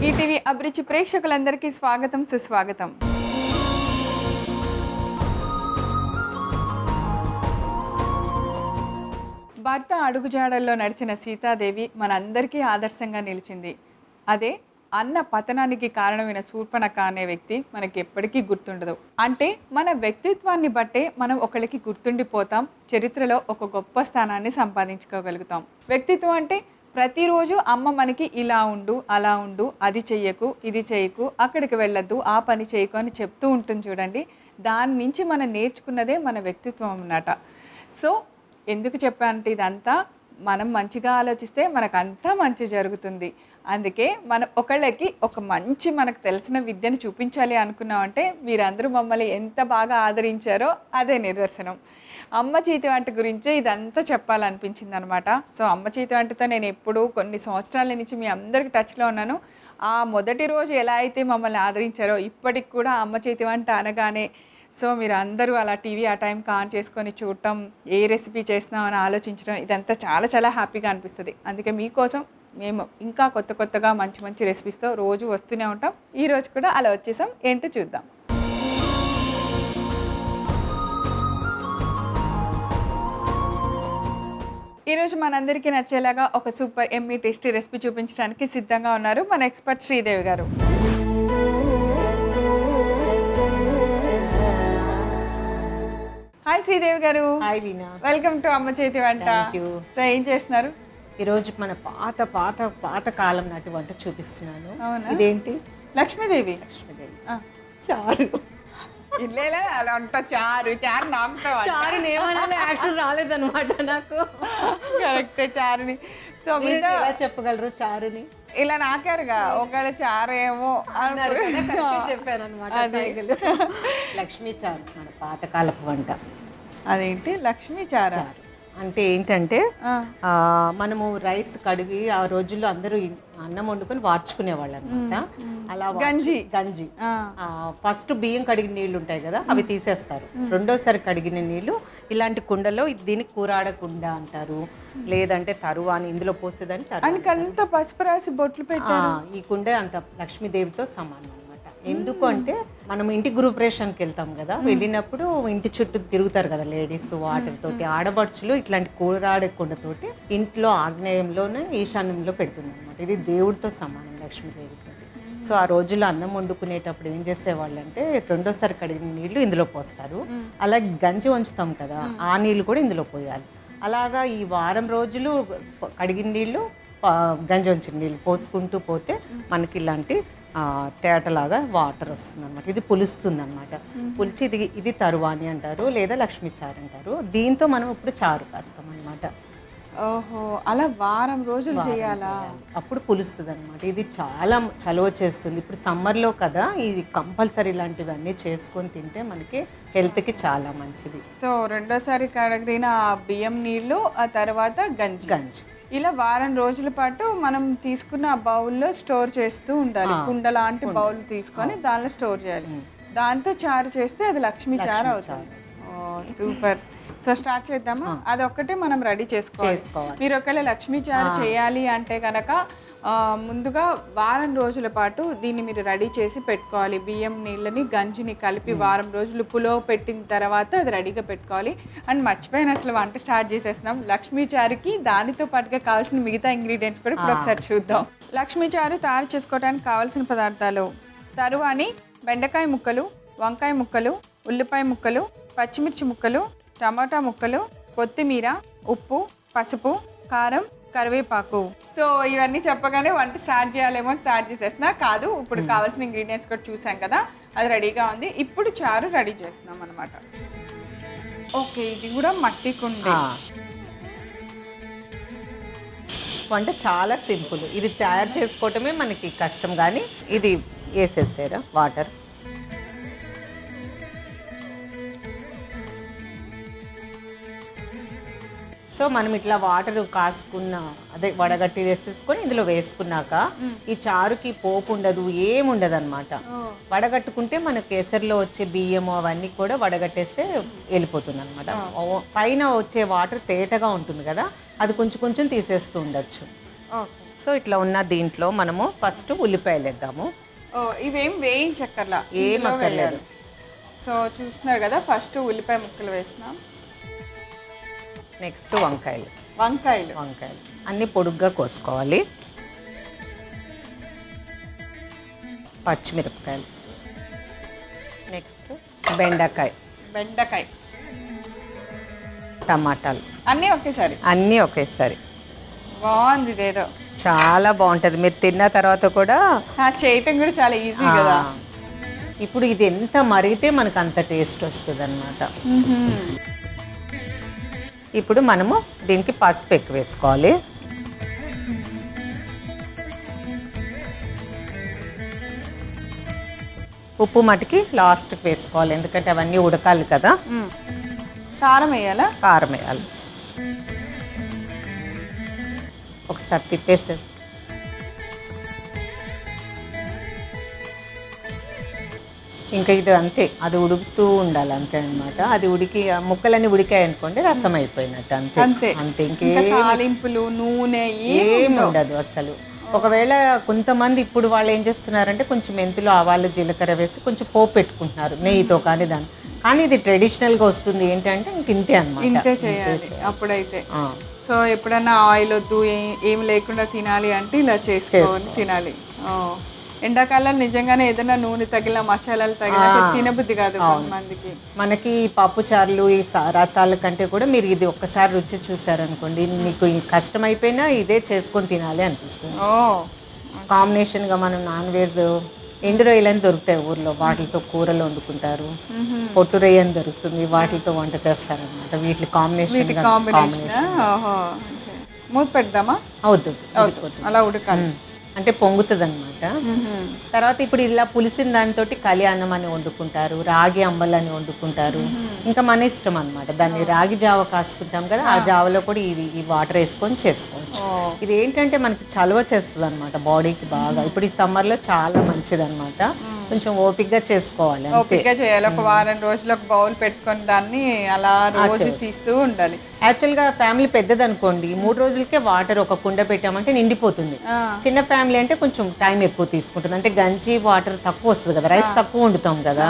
ETV అభిరుచి ప్రేక్షకులందరికీ స్వాగతం సుస్వాగతం. భర్త అడుగుజాడల్లో నడిచిన సీతాదేవి మనందరికీ ఆదర్శంగా నిలిచింది. అదే అన్న పతనానికి కారణమైన శూర్పణఖ అనే వ్యక్తి మనకి ఎప్పటికీ గుర్తుండదు. అంటే మన వ్యక్తిత్వాన్ని బట్టే మనం ఒకరికి గుర్తుండిపోతాం, చరిత్రలో ఒక గొప్ప స్థానాన్ని సంపాదించుకోగలుగుతాం. వ్యక్తిత్వం అంటే ప్రతిరోజు అమ్మ మనకి ఇలా ఉండు, అలా ఉండు, అది చెయ్యకు, ఇది చేయకు, అక్కడికి వెళ్ళొద్దు, ఆ పని చేయకు అని చెప్తూ ఉంటుంది చూడండి. దాని నుంచి మనం నేర్చుకున్నదే మన వ్యక్తిత్వం అన్నమాట. సో ఎందుకు చెప్పానంటే ఇదంతా మనం మంచిగా ఆలోచిస్తే మనకంతా మంచి జరుగుతుంది. అందుకే మనం ఒకళ్ళకి ఒక మంచి మనకు తెలిసిన విద్యను చూపించాలి అనుకున్నామంటే మీరందరూ మమ్మల్ని ఎంత బాగా ఆదరించారో అదే నిదర్శనం. అమ్మ చేతి వంట గురించి ఇదంతా చెప్పాలనిపించింది అనమాట. సో అమ్మ చేతి వంటతో నేను ఎప్పుడూ కొన్ని సంవత్సరాల నుంచి మీ అందరికి టచ్లో ఉన్నాను. ఆ మొదటి రోజు ఎలా అయితే మమ్మల్ని ఆదరించారో ఇప్పటికి కూడా అమ్మ చేతి వంట అనగానే సో మీరు అందరూ అలా టీవీ ఆ టైంకి ఆన్ చేసుకొని చూడటం, ఏ రెసిపీ చేస్తున్నామని ఆలోచించడం, ఇదంతా చాలా చాలా హ్యాపీగా అనిపిస్తుంది. అందుకే మీకోసం మేము ఇంకా కొత్తగా మంచి మంచి రెసిపీస్తో రోజు వస్తూనే ఉంటాం. ఈరోజు కూడా అలా వచ్చేసాం. ఏంటో చూద్దాం. ఈరోజు మనందరికీ నచ్చేలాగా ఒక సూపర్ ఎమ్మీ టేస్టీ రెసిపీ చూపించడానికి సిద్ధంగా ఉన్నారు మన ఎక్స్పర్ట్ శ్రీదేవి గారు. హాయ్ శ్రీదేవి గారు. Hi veena. వెల్కమ్ టు అమ్మ చేతి వంట. సో ఏం చేస్తున్నారు ఈరోజు? మన పాత పాత పాత కాలం నాటి వంట చూపిస్తున్నాను. ఇదేంటి? లక్ష్మీదేవి. లక్ష్మీదేవి చారు. ఇల్లేలా అలా అంట చారు చారు నాకుతావు. చారు ఏమన్నా యాక్షన్ రాలేదన్నమాట నాకు. కరెక్టే చారుని. సో మీరు ఎలా చెప్పగలరు చారుని? ఇలా నాకారుగా ఒకవేళ చారు ఏమో చెప్పాను అనమాట. లక్ష్మీ చారు మన పాతకాలపు వంట. అదేంటి లక్ష్మీ చారు అంటే ఏంటంటే మనము రైస్ కడిగి ఆ రోజుల్లో అందరూ అన్నం వండుకొని వార్చుకునేవాళ్ళు అనమాట. అలా గంజి ఫస్ట్ బియ్యం కడిగిన నీళ్లు ఉంటాయి కదా, అవి తీసేస్తారు. రెండోసారి కడిగిన నీళ్లు ఇలాంటి కుండలో, దీన్ని కూరాడకుండ అంటారు, లేదంటే తరువా అని ఇందులో పోసేదని. అంత పసుపు రాసి బొట్లు పెట్టారు. ఈ కుండ అంత లక్ష్మీదేవితో సమానం. ఎందుకు అంటే మనం ఇంటి గృహప్రవేశానికి వెళ్తాం కదా, వెళ్ళినప్పుడు ఇంటి చుట్టూ తిరుగుతారు కదా లేడీస్, వాటితోటి ఆడపడుచులు ఇట్లాంటి కూరాడే కుండతోటి ఇంట్లో ఆగ్నేయంలోనే ఈశాన్యంలో పెడుతుంది అనమాట. ఇది దేవుడితో సమానం లక్ష్మీదేవితో. సో ఆ రోజుల్లో అన్నం వండుకునేటప్పుడు ఏం చేసేవాళ్ళు అంటే రెండోసారి కడిగిన నీళ్లు ఇందులో పోస్తారు. అలాగే గంజి వంచుతాం కదా, ఆ నీళ్లు కూడా ఇందులో పోయాలి. అలాగా ఈ వారం రోజులు కడిగిన నీళ్లు, గంజి వంచిన నీళ్ళు పోసుకుంటూ పోతే మనకి ఇలాంటి తేటలాగా వాటర్ వస్తుంది అనమాట. ఇది పులుస్తుంది అనమాట. పులిచి ఇది తరువాని అంటారు, లేదా లక్ష్మీ చారు అంటారు. దీంతో మనం ఇప్పుడు చారు కాస్తాం అనమాట. ఓహో, అలా వారం రోజులు చేయాలా? అప్పుడు పులుస్తుంది అనమాట. ఇది చాలా చలువ చేస్తుంది. ఇప్పుడు సమ్మర్లో కదా, ఇది కంపల్సరీ ఇలాంటివన్నీ చేసుకొని తింటే మనకి హెల్త్కి చాలా మంచిది. సో రెండోసారి కడిగిన బియ్యం నీళ్ళు, ఆ తర్వాత గంజి ఇలా వారం రోజుల పాటు మనం తీసుకున్న ఆ బౌల్లో స్టోర్ చేస్తూ ఉండాలి. కుండ లాంటి బౌల్ తీసుకొని దానిలో స్టోర్ చేయాలి. దాంతో చారు చేస్తే అది లక్ష్మీ చారు అవుతుంది. సూపర్. సో స్టార్ట్ చేద్దామా? అదొక్కటే మనం రెడీ చేసుకోవాలి. మీరు ఒకవేళ లక్ష్మీ చారు చేయాలి అంటే కనుక ముందుగా వారం రోజుల పాటు దీన్ని మీరు రెడీ చేసి పెట్టుకోవాలి. బియ్యం నీళ్ళని గంజిని కలిపి వారం రోజులు పులో పెట్టిన తర్వాత అది రెడీగా పెట్టుకోవాలి. అండ్ మర్చిపోయిన అసలు వంట స్టార్ట్ చేసేస్తున్నాం. లక్ష్మీ చారుకి దానితో పాటుగా కావాల్సిన మిగతా ఇంగ్రీడియంట్స్ కూడా ఇప్పుడు ఒకసారి చూద్దాం. లక్ష్మీ చారు తయారు చేసుకోవడానికి కావాల్సిన పదార్థాలు: తరువాని, బెండకాయ ముక్కలు, వంకాయ ముక్కలు, ఉల్లిపాయ ముక్కలు, పచ్చిమిర్చి ముక్కలు, టమాటా ముక్కలు, కొత్తిమీర, ఉప్పు, పసుపు, కారం, కరివేపాకు. సో ఇవన్నీ చెప్పగానే వంట స్టార్ట్ చేయాలేమో స్టార్ట్ చేసేస్తున్నా. కాదు, ఇప్పుడు కావాల్సిన ఇంగ్రీడియంట్స్ కూడా చూసాం కదా, అది రెడీగా ఉంది. ఇప్పుడు చారు రెడీ చేస్తున్నాం అనమాట. ఓకే, ఇది కూడా మట్టి కుండ. వంట చాలా సింపుల్. ఇది తయారు చేసుకోవటమే మనకి కష్టం, కానీ ఇది వేసేసారా వాటర్. సో మనం ఇట్లా వాటర్ కాసుకున్న అదే వడగట్టి వేసేసుకొని ఇందులో వేసుకున్నాక ఈ చారుకి పోపు ఉండదు, ఏముండదు అనమాట. వడగట్టుకుంటే మనకి ఎసరులో వచ్చే బియ్యము అవన్నీ కూడా వడగట్టేస్తే వెళ్ళిపోతుంది అనమాట. పైన వచ్చే వాటర్ తేటగా ఉంటుంది కదా, అది కొంచెం కొంచెం తీసేస్తూ ఉండొచ్చు. సో ఇట్లా ఉన్న దీంట్లో మనము ఫస్ట్ ఉల్లిపాయలు వేద్దాము. ఓ ఇవేం వేయించక్కర్లా, ఏం ఇందులో అక్కర్లేదు. వేయాలి. సో చూస్తున్నారు కదా, ఫస్ట్ ఉల్లిపాయ ముక్కలు వేస్తున్నాం. నెక్స్ట్ వంకాయలు అన్నీ పొడుగ్గా కోసుకోవాలి. పచ్చిమిరపకాయలు, నెక్స్ట్ బెండకాయ, టమాటాలు అన్నీ ఒకేసారి. బాగుంది ఇదేదో, చాలా బాగుంటుంది. మీరు తిన్న తర్వాత కూడా చేయటం కూడా చాలా ఈజీ కదా. ఇప్పుడు ఇది ఎంత మరిగితే మనకు అంత టేస్ట్ వస్తుంది అన్నమాట. ఇప్పుడు మనము దీనికి పసుపు ఎక్కువ వేసుకోవాలి. ఉప్పు మటుకి లాస్ట్కి వేసుకోవాలి, ఎందుకంటే అవన్నీ ఉడకాలి కదా. కారం వేయాలా? కారం వేయాలి. ఒకసారి తిప్పేసేసి ఇంకా ఇది అంతే, అది ఉడుకుతూ ఉండాలి అంతే అన్నమాట. అది ఉడికి ముక్కలన్నీ ఉడికాయి అనుకోండి, రసం అయిపోయినట్టు. అంతే అంతే, ఇంకేం తాలింపులు నూనె ఏమి ఉండదు అసలు. ఒకవేళ కొంతమంది ఇప్పుడు వాళ్ళు ఏం చేస్తున్నారంటే కొంచెం మెంతులు, ఆవాలు, జీలకర్ర వేసి కొంచెం పోపు పెట్టుకుంటున్నారు నెయ్యితో. కానీ ఇది ట్రెడిషనల్గా వస్తుంది ఏంటంటే ఇంక ఇంతే అన్నమాట. ఇంతే చేయాలి అప్పుడైతే. సో ఎప్పుడైనా ఆయిల్ వద్దు ఏం లేకుండా తినాలి అంటే ఇలా చేసుకొని తినాలి. ఎండాకాలం నిజంగానే ఏదైనా నూనె తగిలిన, మసాలాలు తగిలిన తినబుద్ధి కాదు కొంతమందికి. మనకి పప్పు చారులు, ఈ రసాల కంటే కూడా మీరు ఇది ఒక్కసారి రుచి చూసారనుకోండి, మీకు కష్టం అయిపోయినా ఇదే చేసుకొని తినాలి అనిపిస్తుంది. కాంబినేషన్గా మనం నాన్ వెజ్ ఎండు రొయ్యలు అని దొరుకుతాయి ఊర్లో, వాటితో కూరలు వండుకుంటారు. పొట్టు రొయ్య అని దొరుకుతుంది, వాటితో వంట చేస్తారనమాట. వీటి కాంబినేషన్. మూత పెడదామా? అవుతుంది, అలా ఉడకాలి అంటే పొంగుతుంది అనమాట. తర్వాత ఇప్పుడు ఇలా పులిసిన దానితో కళ్యాణం అని వండుకుంటారు, రాగి అంబల్ అని వండుకుంటారు. ఇంకా మన ఇష్టం అనమాట. దాన్ని రాగి జావ కాసుకుంటాం కదా, ఆ జావలో కూడా ఈ వాటర్ వేసుకొని చేసుకోవచ్చు. ఇది ఏంటంటే మనకి చలవ చేస్తుంది అనమాట బాడీకి బాగా. ఇప్పుడు ఈ సమ్మర్ లో చాలా మంచిది అనమాట. కొంచెం ఓపిక్గా చేసుకోవాలి, ఓపిక్గా చేయాలి. ఒక వారం రోజులు ఒక బౌల్ పెట్టుకొని దాన్ని అలా రోజు తీస్తూ ఉండాలి. యాక్చువల్గా ఫ్యామిలీ పెద్దది అనుకోండి, 3 రోజులకే వాటర్ ఒక కుండ పెట్టామంటే నిండిపోతుంది. చిన్న ఫ్యామిలీ అంటే కొంచెం టైం ఎక్కువ తీసుకుంటుంది, అంటే గంజి వాటర్ తక్కువ వస్తుంది కదా, రైస్ తక్కువ వండుతాం కదా.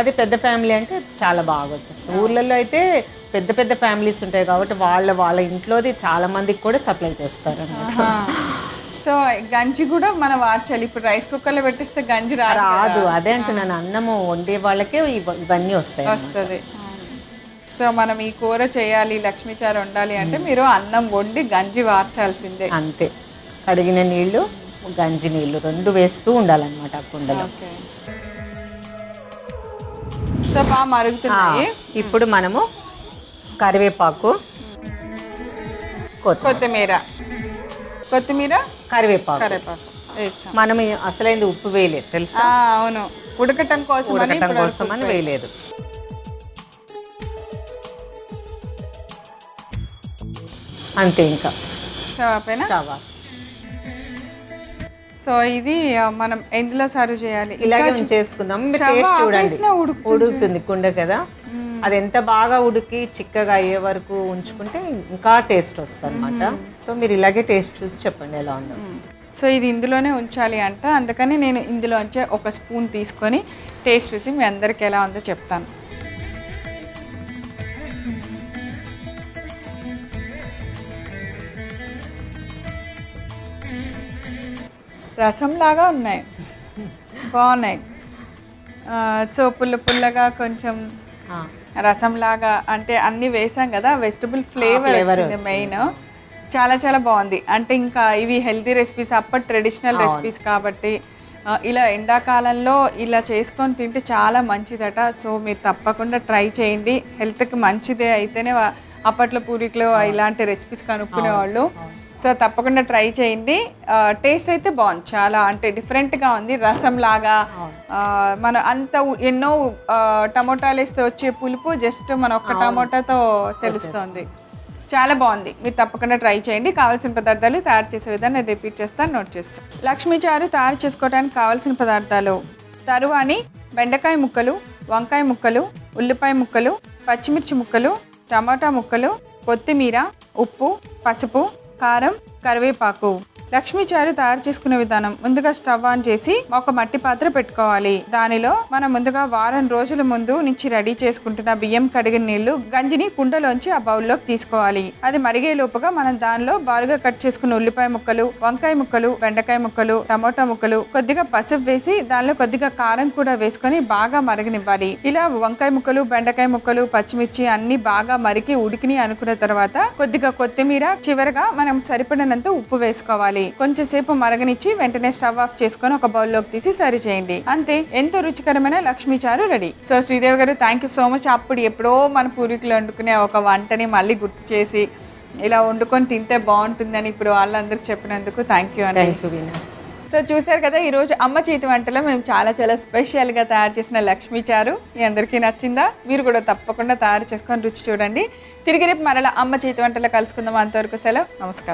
అదే పెద్ద ఫ్యామిలీ అంటే చాలా బాగా వచ్చేస్తుంది. ఊర్లలో అయితే పెద్ద పెద్ద ఫ్యామిలీస్ ఉంటాయి కాబట్టి వాళ్ళ ఇంట్లోది చాలా మందికి కూడా సప్లై చేస్తారు అన్నమాట. సో గంజి కూడా మనం వార్చాలి. ఇప్పుడు రైస్ కుక్కర్లో పెట్టిస్తే గంజి రాదు. అదే అంటున్నాను, అన్నము వండే వాళ్ళకే ఇవన్నీ వస్తుంది. సో మనం ఈ కూర చేయాలి, లక్ష్మీ చారు వండాలి అంటే మీరు అన్నం వండి గంజి వార్చాల్సిందే. అంతే, కడిగిన నీళ్లు, గంజి నీళ్లు 2 వేస్తూ ఉండాలన్నమాట ఆ కుండలో. సో బాగా మరుగుతున్నాయి. ఇప్పుడు మనము కరివేపాకు, కొత్తిమీర, కరివేపాకు వేస్తాం. మనం అసలైంది ఉప్పు వేయలేదు తెలుసా? అవును, ఉడకటం కోసం అని వేయలేదు. అంతే, ఇంకా స్టవ్ పైన. సో ఇది మనం ఎందులో సర్వ్ చేయాలి? ఇలాగే చేసుకుందాం. టేస్ట్ చూడండి, ఉడుకుతుంది కుండ కదా. అది ఎంత బాగా ఉడికి చిక్కగా అయ్యే వరకు ఉంచుకుంటే ఇంకా టేస్ట్ వస్తుంది అనమాట. సో మీరు ఇలాగే టేస్ట్ చూసి చెప్పండి ఎలా ఉందో. సో ఇది ఇందులోనే ఉంచాలి అంట, అందుకని నేను ఇందులోంచే ఒక స్పూన్ తీసుకొని టేస్ట్ చూసి మీ అందరికి ఎలా ఉందో చెప్తాను. రసంలాగా ఉన్నాయి, బాగున్నాయి. సో పుల్లగా కొంచెం రసంలాగా, అంటే అన్నీ వేసాం కదా, వెజిటబుల్ ఫ్లేవర్ వచ్చింది మెయిన్. చాలా చాలా బాగుంది. అంటే ఇంకా ఇవి హెల్తీ రెసిపీస్, అప్పటి ట్రెడిషనల్ రెసిపీస్ కాబట్టి ఇలా ఎండాకాలంలో ఇలా చేసుకొని తింటే చాలా మంచిదట. సో మీరు తప్పకుండా ట్రై చేయండి, హెల్త్కి మంచిదే. అయితేనే అప్పట్లో పూరికలు ఇలాంటి రెసిపీస్ కనుక్కునేవాళ్ళు. సో తప్పకుండా ట్రై చేయండి. టేస్ట్ అయితే బాగుంది, చాలా అంటే డిఫరెంట్గా ఉంది. రసం లాగా మనం అంత ఎన్నో టమోటాలు వేస్తే వచ్చే పులుపు జస్ట్ మన ఒక్క టమోటాతో తెలుస్తుంది. చాలా బాగుంది, మీరు తప్పకుండా ట్రై చేయండి. కావాల్సిన పదార్థాలు తయారు చేసే విధానం నేను రిపీట్ చేస్తాను, నోట్ చేస్తాను. లక్ష్మీ చారు తయారు చేసుకోవడానికి కావాల్సిన పదార్థాలు: తరువాని, బెండకాయ ముక్కలు, వంకాయ ముక్కలు, ఉల్లిపాయ ముక్కలు, పచ్చిమిర్చి ముక్కలు, టమాటా ముక్కలు, కొత్తిమీర, ఉప్పు, పసుపు, కారం, కరివేపాకు. లక్ష్మీ చారు తయారు చేసుకునే విధానం. ముందుగా స్టవ్ ఆన్ చేసి ఒక మట్టి పాత్ర పెట్టుకోవాలి. దానిలో మనం ముందుగా వారం రోజుల ముందు నుంచి రెడీ చేసుకుంటున్న బియ్యం కడిగిన నీళ్లు గంజిని కుండలోంచి ఆ బౌల్లోకి తీసుకోవాలి. అది మరిగే లోపుగా మనం దానిలో బారుగా కట్ చేసుకున్న ఉల్లిపాయ ముక్కలు, వంకాయ ముక్కలు, బెండకాయ ముక్కలు, టమోటా ముక్కలు, కొద్దిగా పసుపు వేసి దానిలో కొద్దిగా కారం కూడా వేసుకొని బాగా మరగనివ్వాలి. ఇలా వంకాయ ముక్కలు, బెండకాయ ముక్కలు, పచ్చిమిర్చి అన్ని బాగా మరిగి ఉడికిని అనుకున్న తర్వాత కొద్దిగా కొత్తిమీర, చివరగా మనం సరిపడినంత ఉప్పు వేసుకోవాలి. కొంచెం సేపు మరగనిచ్చి వెంటనే స్టవ్ ఆఫ్ చేసుకొని ఒక బౌల్లోకి తీసి సర్వ్ చేయండి. అంతే, ఎంతో రుచికరమైన లక్ష్మీ చారు రెడీ. సో శ్రీదేవి గారు, థ్యాంక్ యూ సో మచ్. అప్పుడు ఎప్పుడో మన పూర్వీకులు వండుకునే ఒక వంటని మళ్ళీ గుర్తు చేసి ఇలా వండుకొని తింటే బాగుంటుందని ఇప్పుడు వాళ్ళందరికీ చెప్పినందుకు థ్యాంక్ యూ అండి. Thank you veena. సో చూసారు కదా, ఈరోజు అమ్మ చేతి వంటలో మేము చాలా స్పెషల్గా తయారు చేసిన లక్ష్మీ చారు మీ అందరికీ నచ్చిందా? మీరు కూడా తప్పకుండా తయారు చేసుకొని రుచి చూడండి. తిరిగి రేపు మరలా అమ్మ చేతి వంటలో కలుసుకుందాం. అంతవరకు సెలవు, నమస్కారం.